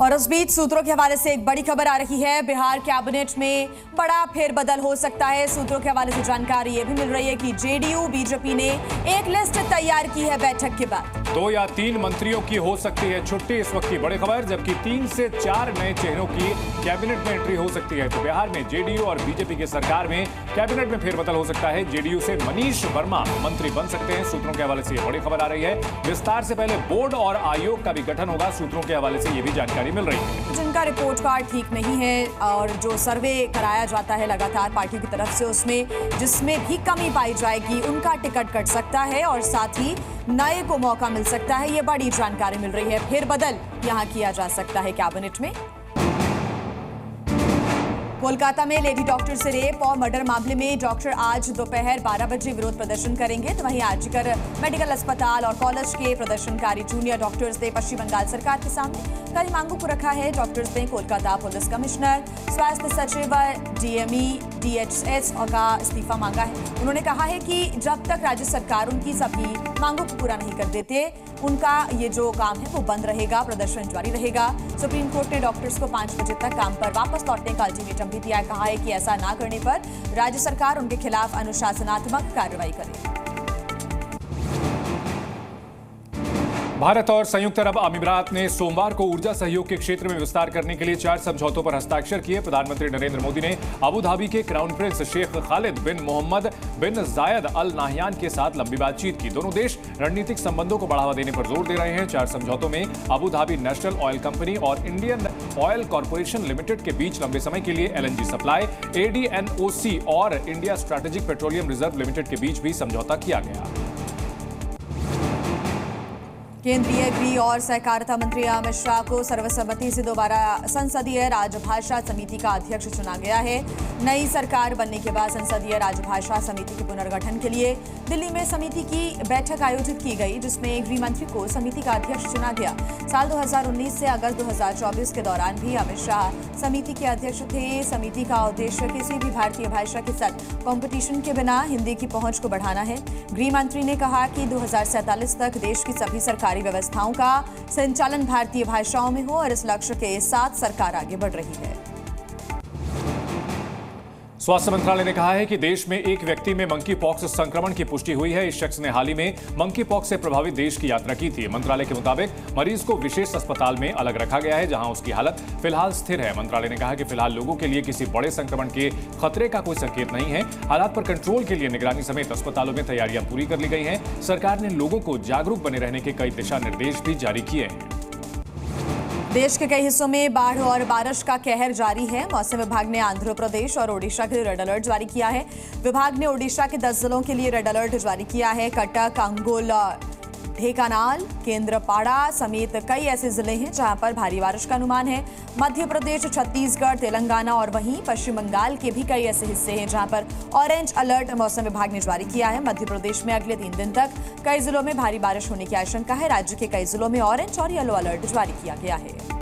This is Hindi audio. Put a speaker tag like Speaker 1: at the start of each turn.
Speaker 1: और उस बीच सूत्रों के हवाले से एक बड़ी खबर आ रही है। बिहार कैबिनेट में बड़ा फेरबदल हो सकता है। सूत्रों के हवाले से जानकारी ये भी मिल रही है कि जेडीयू बीजेपी ने एक लिस्ट तैयार की है बैठक के बाद।
Speaker 2: 2 या 3 मंत्रियों की हो सकती है छुट्टी, इस वक्त की बड़ी खबर, जबकि 3 से 4 नए चेहरों की कैबिनेट में एंट्री हो सकती है। तो बिहार में जेडीयू और बीजेपी की सरकार में कैबिनेट में फेरबदल हो सकता है। जेडीयू से मनीष वर्मा मंत्री बन सकते हैं। सूत्रों के हवाले से यह बड़ी खबर आ रही है। विस्तार से पहले बोर्ड और आयोग का भी गठन होगा। सूत्रों के हवाले से यह भी जानकारी मिल रही है।
Speaker 1: जिनका रिपोर्ट कार्ड ठीक नहीं है और जो सर्वे कराया जाता है लगातार पार्टी की तरफ से, उसमें जिसमें भी कमी पाई जाएगी उनका टिकट कट सकता है और साथ ही नए को मौका मिल सकता है। ये बड़ी जानकारी मिल रही है। फेरबदल यहां किया जा सकता है कैबिनेट में। कोलकाता में लेडी डॉक्टर से रेप और मर्डर मामले में डॉक्टर आज दोपहर 12 बजे विरोध प्रदर्शन करेंगे। तो वहीं आर्जिकर मेडिकल अस्पताल और कॉलेज के प्रदर्शनकारी जूनियर डॉक्टर्स ने पश्चिम बंगाल सरकार के सामने कई मांगों को रखा है। डॉक्टर्स ने कोलकाता पुलिस कमिश्नर, स्वास्थ्य सचिव, डीएमई, डीएचएस का इस्तीफा मांगा है। उन्होंने कहा है कि जब तक राज्य सरकार उनकी सभी मांगों को पूरा नहीं कर देते, उनका ये जो काम है वो बंद रहेगा, प्रदर्शन जारी रहेगा। सुप्रीम कोर्ट ने डॉक्टर्स को 5 बजे तक काम पर वापस लौटने का अल्टीमेटम भी दिया। कहा है कि ऐसा ना करने पर राज्य सरकार उनके खिलाफ अनुशासनात्मक कार्रवाई करे।
Speaker 2: भारत और संयुक्त अरब अमीरात ने सोमवार को ऊर्जा सहयोग के क्षेत्र में विस्तार करने के लिए 4 समझौतों पर हस्ताक्षर किए। प्रधानमंत्री नरेंद्र मोदी ने अबू धाबी के क्राउन प्रिंस शेख खालिद बिन मोहम्मद बिन जायद अल नाहयान के साथ लंबी बातचीत की। दोनों देश रणनीतिक संबंधों को बढ़ावा देने पर जोर दे रहे हैं। 4 समझौतों में Abu Dhabi national oil company और इंडियन ऑयल कॉर्पोरेशन लिमिटेड के बीच लंबे समय के लिए एलएनजी सप्लाई, एडीएनओसी और India strategic petroleum reserve limited के बीच भी समझौता किया गया।
Speaker 1: केंद्रीय गृह और सहकारिता मंत्री अमित शाह को सर्वसम्मति से दोबारा संसदीय राजभाषा समिति का अध्यक्ष चुना गया है। नई सरकार बनने के बाद संसदीय राजभाषा समिति के पुनर्गठन के लिए दिल्ली में समिति की बैठक आयोजित की गई, जिसमें गृह मंत्री को समिति का अध्यक्ष चुना गया। साल 2019 से अगस्त 2024 के दौरान भी अमित शाह समिति के अध्यक्ष थे। समिति का उद्देश्य किसी भी भारतीय भाषा के साथ कंपटीशन के बिना हिंदी की पहुंच को बढ़ाना है। गृह मंत्री ने कहा कि 2047 तक देश की सभी सरकारी व्यवस्थाओं का संचालन भारतीय भाषाओं में हो और इस लक्ष्य के साथ सरकार आगे बढ़ रही है।
Speaker 2: स्वास्थ्य मंत्रालय ने कहा है कि देश में एक व्यक्ति में मंकी पॉक्स संक्रमण की पुष्टि हुई है। इस शख्स ने हाल ही में मंकी पॉक्स से प्रभावित देश की यात्रा की थी। मंत्रालय के मुताबिक मरीज को विशेष अस्पताल में अलग रखा गया है, जहां उसकी हालत फिलहाल स्थिर है। मंत्रालय ने कहा कि फिलहाल लोगों के लिए किसी बड़े संक्रमण के खतरे का कोई संकेत नहीं है। हालात पर कंट्रोल के लिए निगरानी समेत अस्पतालों में तैयारियां पूरी कर ली गई हैं। सरकार ने लोगों को जागरूक बने रहने के कई दिशा निर्देश भी जारी किए हैं।
Speaker 1: देश के कई हिस्सों में बाढ़ और बारिश का कहर जारी है। मौसम विभाग ने आंध्र प्रदेश और ओडिशा के लिए रेड अलर्ट जारी किया है। विभाग ने ओडिशा के 10 जिलों के लिए रेड अलर्ट जारी किया है। कटक, अंगुल, ढेंकानाल, केंद्रपाड़ा समेत कई ऐसे जिले हैं जहां पर भारी बारिश का अनुमान है। मध्य प्रदेश, छत्तीसगढ़, तेलंगाना और वहीं पश्चिम बंगाल के भी कई ऐसे हिस्से हैं जहां पर ऑरेंज अलर्ट मौसम विभाग ने जारी किया है। मध्य प्रदेश में अगले 3 दिन तक कई जिलों में भारी बारिश होने की आशंका है। राज्य के कई जिलों में ऑरेंज और येलो अलर्ट जारी किया गया है।